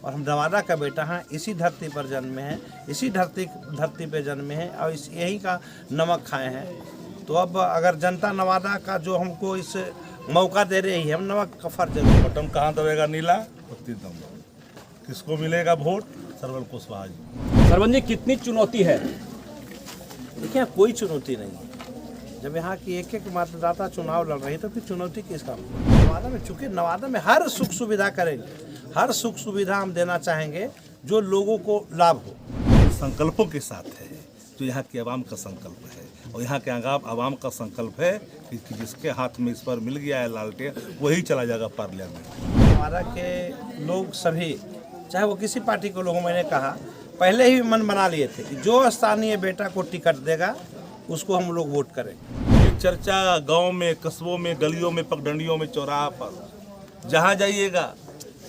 और हम नवादा का बेटा हैं, इसी धरती पर जन्मे हैं, इसी धरती पे जन्मे हैं और यही का नमक खाए हैं। तो अब अगर जनता नवादा का जो हमको इस मौका दे रही है, हम नमक का फर्ज है। बटन कहाँ दबेगा नीला, किसको मिलेगा वोट? सरवन कुशवाहा जी। सरवन जी, कितनी चुनौती है? देखिए, कोई चुनौती नहीं है। जब यहाँ की एक एक मतदाता चुनाव लड़ रही है तो फिर चुनौती किसका? नवादा में चूंकि नवादा में हर सुख सुविधा करेंगे, हर सुख सुविधा हम देना चाहेंगे जो लोगों को लाभ हो। संकल्पों के साथ है जो यहाँ की आवाम का संकल्प है, और यहाँ के आवाम का संकल्प है कि जिसके हाथ में इस पर मिल गया है लालटेन, वही चला जाएगा पार्लियामेंट। नवादा के लोग सभी, चाहे वो किसी पार्टी को लोग, मैंने कहा पहले ही मन बना लिए थे कि जो स्थानीय बेटा को टिकट देगा उसको हम लोग वोट करेंगे। ये चर्चा गांव में, कस्बों में, गलियों में, पगडंडियों में, चौराहा पर जहां जाइएगा,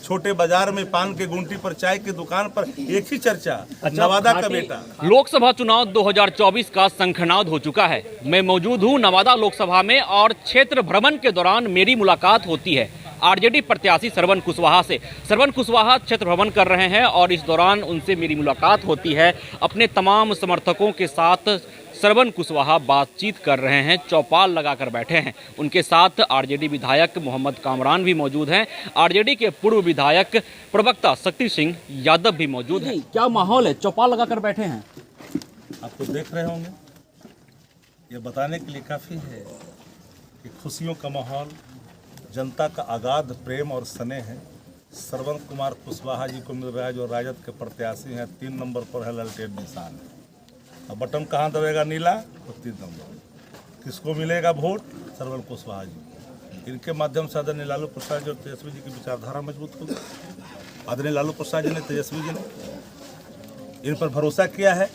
छोटे बाजार में, पान के गुंटी पर, चाय की दुकान पर, एक ही चर्चा, नवादा का बेटा। लोकसभा चुनाव 2024 का शंखनाद हो चुका है। मैं मौजूद हूं नवादा लोकसभा में और क्षेत्र भ्रमण के दौरान मेरी मुलाकात होती है आरजेडी प्रत्याशी सरवन कुशवाहा से। सरवन कुशवाहा क्षेत्र भ्रमण कर रहे हैं और इस दौरान उनसे मेरी मुलाकात होती है। अपने तमाम समर्थकों के साथ सरवन कुशवाहा बातचीत कर रहे हैं, चौपाल लगाकर बैठे हैं। उनके साथ आरजेडी विधायक मोहम्मद कामरान भी मौजूद हैं। आरजेडी के पूर्व विधायक प्रवक्ता शक्ति सिंह यादव भी मौजूद हैं। क्या माहौल है? चौपाल लगाकर बैठे हैं। आप तो देख रहे होंगे, ये बताने के लिए काफ़ी है कि खुशियों का माहौल, जनता का अगाध प्रेम और स्नेह है। सरवन कुमार कुशवाहा जी को मिल रहा है जो राजद के प्रत्याशी हैं। 3 नंबर पर है लालटेन निशान। अब बटन कहाँ दबेगा नीला, तो 3 नंबर। किसको मिलेगा वोट? सरवन कुशवाहा जी। इनके माध्यम से आदरणीय लालू प्रसाद जी और तेजस्वी जी की विचारधारा मजबूत होगी। आदरणीय लालू प्रसाद जी ने, तेजस्वी जी ने इन पर भरोसा किया है।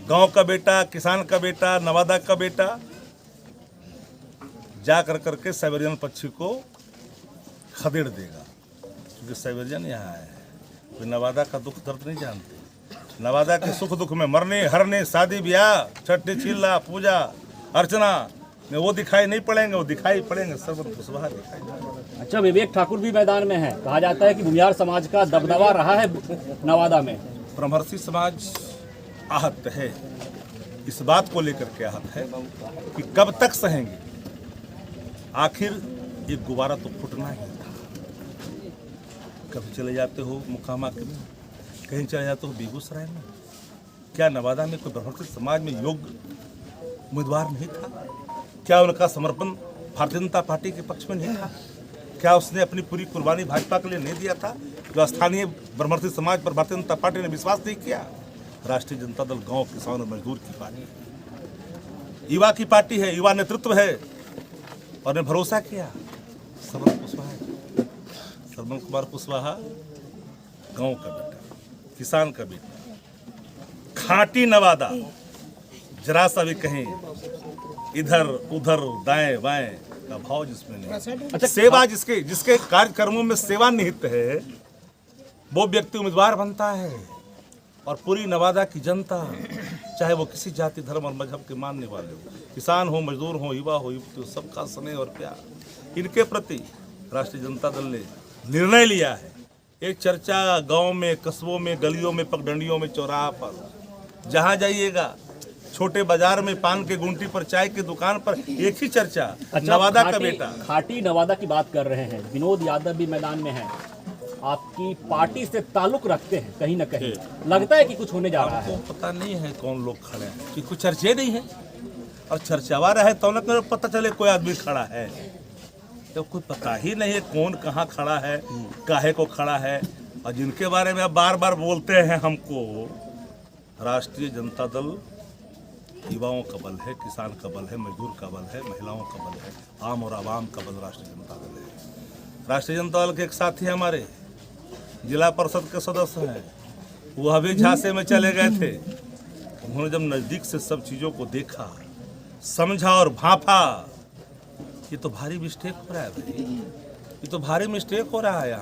गांव का बेटा, किसान का बेटा, नवादा का बेटा जा कर करके साइबेरियन पक्षी को खदेड़ देगा, क्योंकि साइबेरियन यहाँ है। कोई नवादा का दुख दर्द नहीं जानते। नवादा के सुख दुख में मरने, हरने, शादी ब्याह, छठी चिल्ला, पूजा अर्चना में वो दिखाई नहीं पड़ेंगे, वो दिखाई पड़ेंगे सरवन कुशवाहा दिखाई पड़ेंगे। अच्छा, विवेक ठाकुर भी मैदान में है। कहा जाता है कि भूमिहार समाज का दबदबा रहा है नवादा में। ब्रह्मर्षि समाज आहत है, इस बात को लेकर के आहत है कि कब तक सहेंगे। आखिर ये गुब्बारा तो फूटना ही था। कभी चले जाते हो मुकामा के में, कहीं चले जाते हो बेगूसराय में। क्या नवादा में कोई ब्रह्मर्षि समाज में योग्य उम्मीदवार नहीं था? क्या उनका समर्पण भारतीय जनता पार्टी के पक्ष में नहीं था? क्या उसने अपनी पूरी कुर्बानी भाजपा के लिए नहीं दिया था? जो स्थानीय ब्रह्मर्षि समाज पर भारतीय जनता पार्टी ने विश्वास नहीं किया। राष्ट्रीय जनता दल गांव, किसान और मजदूर की पार्टी है, युवा की पार्टी है, युवा नेतृत्व है, और ने भरोसा किया। सरवन कुशवाहा, सरवन कुमार कुशवाहा गांव का बेटा, किसान का बेटा, खांटी नवादा। जरा सा भी कहीं इधर उधर दाएं बाएं का भाव जिसमें नहीं। अच्छा, सेवा जिसके कार्यक्रमों में सेवा निहित है, वो व्यक्ति उम्मीदवार बनता है। और पूरी नवादा की जनता, चाहे वो किसी जाति, धर्म और मजहब के मानने वाले हो, किसान हो, मजदूर हो, युवा हो, युवती हो, सबका स्नेह और प्यार इनके प्रति राष्ट्रीय जनता दल ने निर्णय लिया है। एक चर्चा गांव में, कस्बों में, गलियों में, पगडंडियों में, चौराहा पर जहां जाइएगा, छोटे बाजार में, पान के गुंटी पर, चाय की दुकान पर, एक ही चर्चा, नवादा का बेटा। खाटी नवादा की बात कर रहे हैं। विनोद यादव भी मैदान में है। आपकी पार्टी से ताल्लुक रखते हैं कहीं ना कहीं, लगता है कि कुछ होने जा रहा है। पता नहीं है कौन लोग खड़े हैं, कि कुछ चर्चे नहीं है। और चर्चावा रहे तो न पता चले कोई आदमी खड़ा है, तो कोई पता ही नहीं है कौन कहाँ खड़ा है, काहे को खड़ा है। और जिनके बारे में आप बार बार बोलते हैं हमको, राष्ट्रीय जनता दल युवाओं का बल है, किसान का बल है, मजदूर का बल है, महिलाओं का बल है, आम और आवाम का बल राष्ट्रीय जनता दल है। राष्ट्रीय जनता दल के एक साथी हमारे जिला परिषद के सदस्य हैं, वो अभी झांसे में चले गए थे। उन्होंने जब नज़दीक से सब चीज़ों को देखा, समझा और भांपा, ये तो भारी मिस्टेक हो रहा है भाई, ये तो भारी मिस्टेक हो रहा है।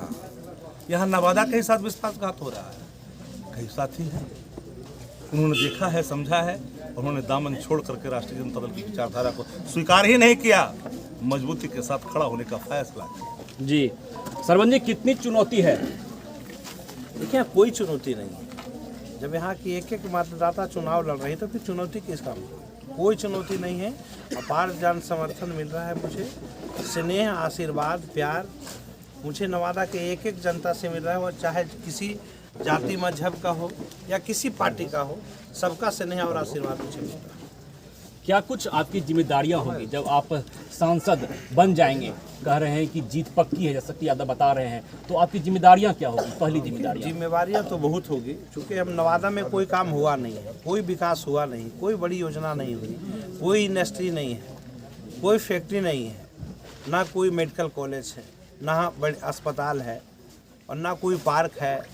यहाँ नवादा के साथ विश्वासघात हो रहा है। कई साथी हैं, उन्होंने देखा है, समझा है, उन्होंने दामन छोड़ करके राष्ट्रीय जनता दल की विचारधारा को स्वीकार ही नहीं किया, मजबूती के साथ खड़ा होने का फैसला किया। जी सरवन जी, कितनी चुनौती है? देखिए यहाँ कोई चुनौती नहीं है। जब यहाँ की एक एक मतदाता चुनाव लड़ रही है तो फिर चुनौती किस काम की? कोई चुनौती नहीं है। अपार जन समर्थन मिल रहा है मुझे, स्नेह, आशीर्वाद, प्यार मुझे नवादा के एक एक जनता से मिल रहा है, और चाहे किसी जाति मजहब का हो या किसी पार्टी का हो, सबका स्नेह और आशीर्वाद मुझे मिलता है। क्या कुछ आपकी जिम्मेदारियां होंगी जब आप सांसद बन जाएंगे? कह रहे हैं कि जीत पक्की है, जैसा कि यादव बता रहे हैं, तो आपकी जिम्मेदारियां क्या होगी? पहली जिम्मेदारियां तो बहुत होगी, क्योंकि हम नवादा में कोई काम हुआ नहीं है, कोई विकास हुआ नहीं, कोई बड़ी योजना नहीं हुई, कोई इंडस्ट्री नहीं है, कोई फैक्ट्री नहीं है, ना कोई मेडिकल कॉलेज है, ना बड़े अस्पताल है, और ना कोई पार्क है,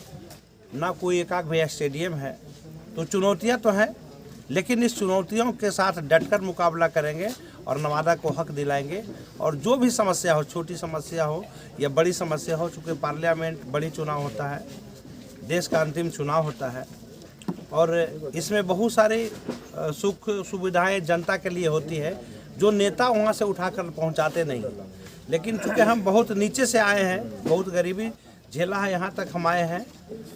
ना कोई एकाक भैया स्टेडियम है। तो चुनौतियाँ तो हैं, लेकिन इस चुनौतियों के साथ डटकर मुकाबला करेंगे और नवादा को हक दिलाएंगे। और जो भी समस्या हो, छोटी समस्या हो या बड़ी समस्या हो, चूँकि पार्लियामेंट बड़ी चुनाव होता है, देश का अंतिम चुनाव होता है, और इसमें बहुत सारी सुख सुविधाएं जनता के लिए होती है जो नेता वहाँ से उठाकर पहुँचाते नहीं। लेकिन चूँकि हम बहुत नीचे से आए हैं, बहुत गरीबी झेला है, यहाँ तक हम आए हैं,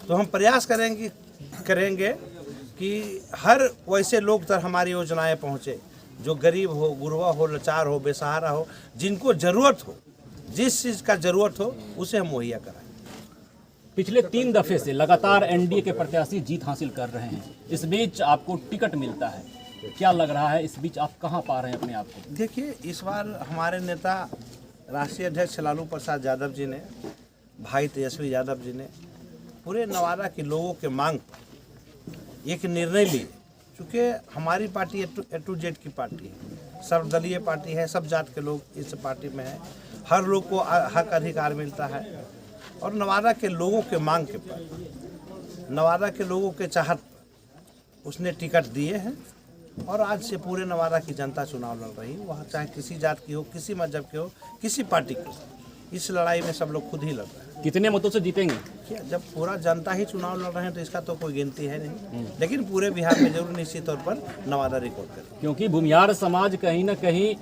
तो हम प्रयास करेंगे कि हर वैसे लोग तक हमारी योजनाएं पहुंचे जो गरीब हो, गुरबा हो, लाचार हो, बेसहारा हो, जिनको ज़रूरत हो, जिस चीज़ का ज़रूरत हो उसे हम मुहैया कराएं। पिछले 3 दफे से लगातार एनडीए के प्रत्याशी जीत हासिल कर रहे हैं, इस बीच आपको टिकट मिलता है, क्या लग रहा है इस बीच आप कहाँ पा रहे हैं अपने आप को? देखिए, इस बार हमारे नेता राष्ट्रीय अध्यक्ष लालू प्रसाद यादव जी ने, भाई तेजस्वी यादव जी ने पूरे नवादा के लोगों के मांग पर एक निर्णय लिए। चूँकि हमारी पार्टी ए टू जेड की पार्टी है, सर्वदलीय पार्टी है, सब जात के लोग इस पार्टी में हैं, हर लोग को हक अधिकार मिलता है, और नवादा के लोगों के मांग के पर, नवादा के लोगों के चाहत पर उसने टिकट दिए हैं। और आज से पूरे नवादा की जनता चुनाव लड़ रही है, वहाँ चाहे किसी जात की हो, किसी मजहब के हो, किसी पार्टी की हो, इस लड़ाई में सब लोग खुद ही लड़ रहे हैं। कितने मतों से जीतेंगे? क्या जब पूरा जनता ही चुनाव लड़ रहे हैं तो इसका तो कोई गिनती है नहीं, लेकिन पूरे बिहार में जरूर निश्चित तौर पर नवादा रिकॉर्ड करें। क्योंकि भूमिहार समाज कहीं ना कहीं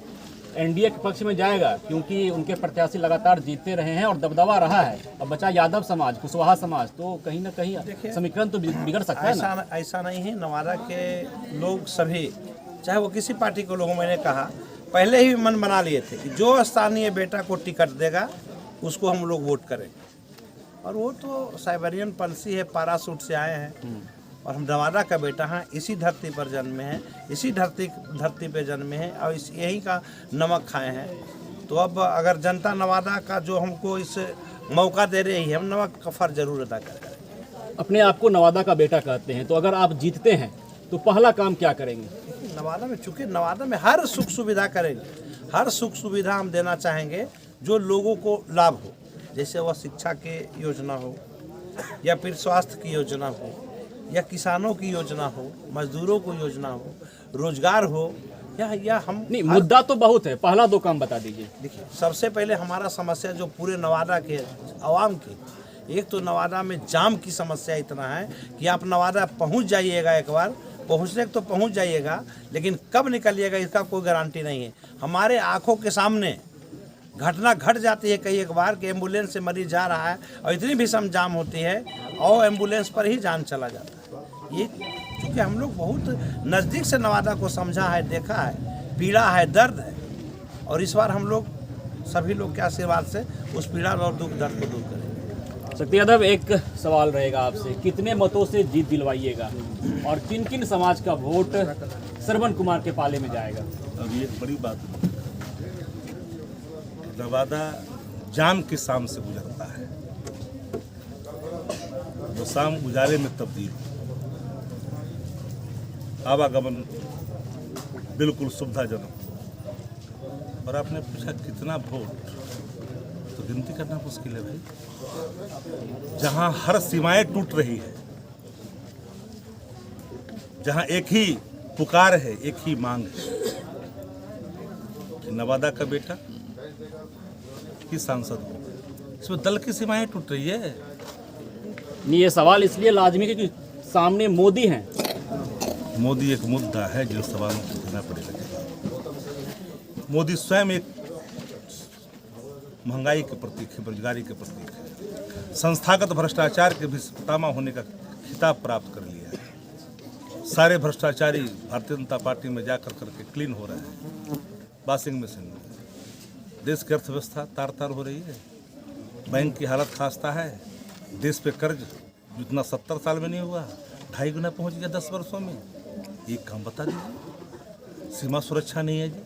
एनडीए के पक्ष में जाएगा, क्योंकि उनके प्रत्याशी लगातार जीतते रहे हैं और दबदबा रहा है। अब बचा यादव समाज, कुशवाहा समाज, तो कहीं ना कहीं समीकरण तो बिगड़ सकता है ना? ऐसा नहीं है। नवादा के लोग सभी, चाहे वो किसी पार्टी के लोग, मैंने कहा पहले ही मन बना लिए थे कि जो स्थानीय बेटा को टिकट देगा उसको हम लोग वोट करेंगे। और वो तो साइबेरियन पॉलिसी है, पैराशूट से आए हैं, और हम नवादा का बेटा हैं, इसी धरती पर जन्मे हैं, इसी धरती पे जन्मे हैं, और यही का नमक खाए हैं। तो अब अगर जनता नवादा का जो हमको इस मौका दे रही है, हम नमक का फर्ज जरूर अदा करेंगे। अपने आप को नवादा का बेटा कहते हैं, तो अगर आप जीतते हैं तो पहला काम क्या करेंगे? नवादा में, चूँकि नवादा में हर सुख सुविधा करेंगे, हर सुख सुविधा हम देना चाहेंगे जो लोगों को लाभ हो, जैसे वह शिक्षा के योजना हो, या फिर स्वास्थ्य की योजना हो, या किसानों की योजना हो, मजदूरों को योजना हो, रोजगार हो, या हम नहीं, मुद्दा तो बहुत है, पहला 2 काम बता दीजिए। देखिए, सबसे पहले हमारा समस्या जो पूरे नवादा के आवाम की, एक तो नवादा में जाम की समस्या इतना है कि आप नवादा पहुंच जाइएगा, एक बार पहुंचने तो पहुंच जाइएगा, लेकिन कब निकलिएगा इसका कोई गारंटी नहीं है। हमारे आंखों के सामने घटना घट जाती है कई एक बार कि एम्बुलेंस से मरीज जा रहा है और इतनी भीषण जाम होती है और एम्बुलेंस पर ही जान चला जाता है। ये क्योंकि हम लोग बहुत नज़दीक से नवादा को समझा है, देखा है, पीड़ा है, दर्द है, और इस बार हम लोग सभी लोग के आशीर्वाद से उस पीड़ा और दुख दर्द को दूर करेंगे। शक्ति यादव, एक सवाल रहेगा आपसे, कितने मतों से जीत दिलवाइएगा और किन किन समाज का वोट श्रवण कुमार के पाले में जाएगा? अब ये बड़ी बात है, नवादा जाम की शाम से गुजरता है, वो शाम उजाले में तब्दील, आवागमन बिल्कुल सुविधाजनक। और आपने पूछा कितना वोट, तो गिनती करना मुश्किल है भाई। जहां हर सीमाएं टूट रही है, जहां एक ही पुकार है, एक ही मांग है कि नवादा का बेटा ही सांसद हो, इसमें दल की सीमाएं टूट रही है। नहीं, ये सवाल इसलिए लाजमी है क्योंकि सामने मोदी हैं। मोदी एक मुद्दा है जो सवालों को देना पड़ेगा। मोदी स्वयं एक महंगाई के प्रतीक है, बेरोजगारी के प्रतीक है। संस्थागत भ्रष्टाचार के भी पितामह होने का खिताब प्राप्त कर लिया है। सारे भ्रष्टाचारी भारतीय जनता पार्टी में जाकर करके क्लीन हो रहे हैं वॉशिंग मशीन में। देश की अर्थव्यवस्था तार तार हो रही है, बैंक की हालत खास्ता है, देश पे कर्ज जितना 70 साल में नहीं हुआ 2.5 गुना पहुंच गया 10 वर्षों में। एक काम बता दीजिए, सीमा सुरक्षा नहीं है जी,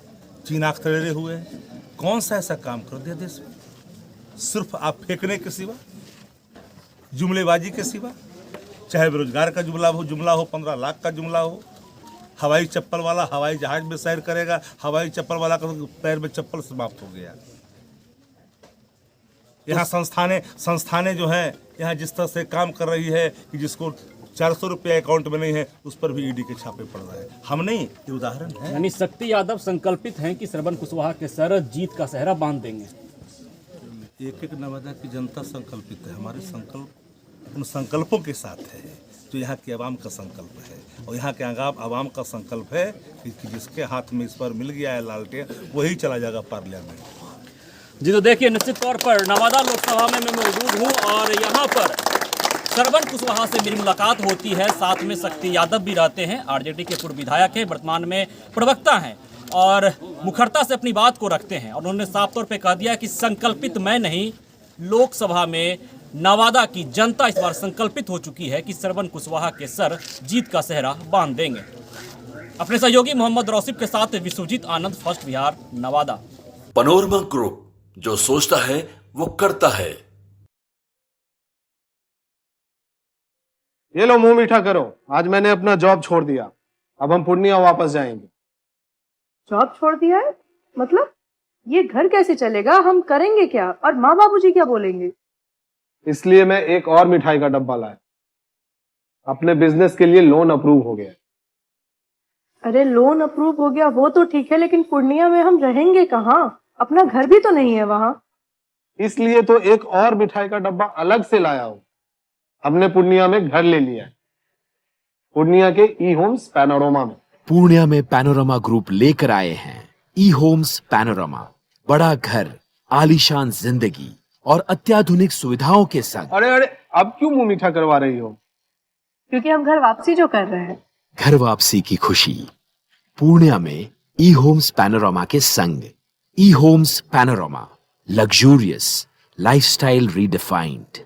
चीन आंख तड़े हुए हैं। कौन सा ऐसा काम कर दिया देश में सिर्फ आप फेंकने के सिवा, जुमलेबाजी के सिवा? चाहे बेरोजगार का जुमला हो 15 लाख का जुमला हो, हवाई चप्पल वाला हवाई जहाज में सैर करेगा, हवाई चप्पल वाला का पैर में चप्पल समाप्त हो गया। यहाँ संस्थानें जो हैं यहाँ जिस तरह से काम कर रही है कि जिसको 400 रुपया अकाउंट में नहीं है उस पर भी ईडी के छापे पड़ रहे हैं। हम नहीं, ये उदाहरण है। यानी शक्ति यादव संकल्पित हैं कि श्रवण कुशवाहा के सर जीत का सेहरा बांध देंगे। एक एक नवादा की जनता संकल्पित है, हमारे संकल्प उन संकल्पों के साथ है जो यहाँ की आवाम का संकल्प है। और यहाँ के आवाम का संकल्प है कि जिसके हाथ में इस पर मिल गया है लालटेन वही चला जाएगा पार्लियामेंट। जी तो देखिए, निश्चित तौर पर नवादा लोकसभा में मैं मौजूद हूँ और यहाँ पर श्रवण कुशवाहा से मेरी मुलाकात होती है। साथ में शक्ति यादव भी रहते हैं, आरजेडी के पूर्व विधायक हैं, वर्तमान में प्रवक्ता हैं और मुखरता से अपनी बात को रखते हैं। और उन्होंने साफ तौर पे कह दिया कि संकल्पित मैं नहीं, लोकसभा में नवादा की जनता इस बार संकल्पित हो चुकी है कि श्रवण कुशवाहा के सर जीत का सेहरा बांध देंगे। अपने सहयोगी मोहम्मद रौसिफ के साथ Vishwajeet Anand, first Bihar, Nawada. Panorama group, जो सोचता है वो करता है। ये लो मुंह मीठा करो, आज मैंने अपना जॉब छोड़ दिया, अब हम पूर्णिया वापस जाएंगे। जॉब छोड़ दिया है? मतलब ये घर कैसे चलेगा? हम करेंगे क्या? और माँ बाबूजी क्या बोलेंगे? इसलिए मैं एक और मिठाई का डब्बा लाया। अपने बिजनेस के लिए लोन अप्रूव हो गया। अरे लोन अप्रूव हो गया वो तो ठीक है, लेकिन पूर्णिया में हम रहेंगे कहाँ? अपना घर भी तो नहीं है वहाँ। इसलिए तो एक और मिठाई का डब्बा अलग से लाया हूँ। हमने पूर्णिया में घर ले लिया है, पूर्णिया के ई होम्स पैनोरमा में। पूर्णिया में पैनोरमा ग्रुप लेकर आए हैं ई होम्स पैनोरमा। बड़ा घर, आलीशान जिंदगी और अत्याधुनिक सुविधाओं के संग। अरे अब क्यों मुंह मीठा करवा रही हो? क्योंकि हम घर वापसी जो कर रहे हैं। घर वापसी की खुशी पूर्णिया में ई होम्स पैनोरमा के संग। ई homes panorama, luxurious lifestyle redefined.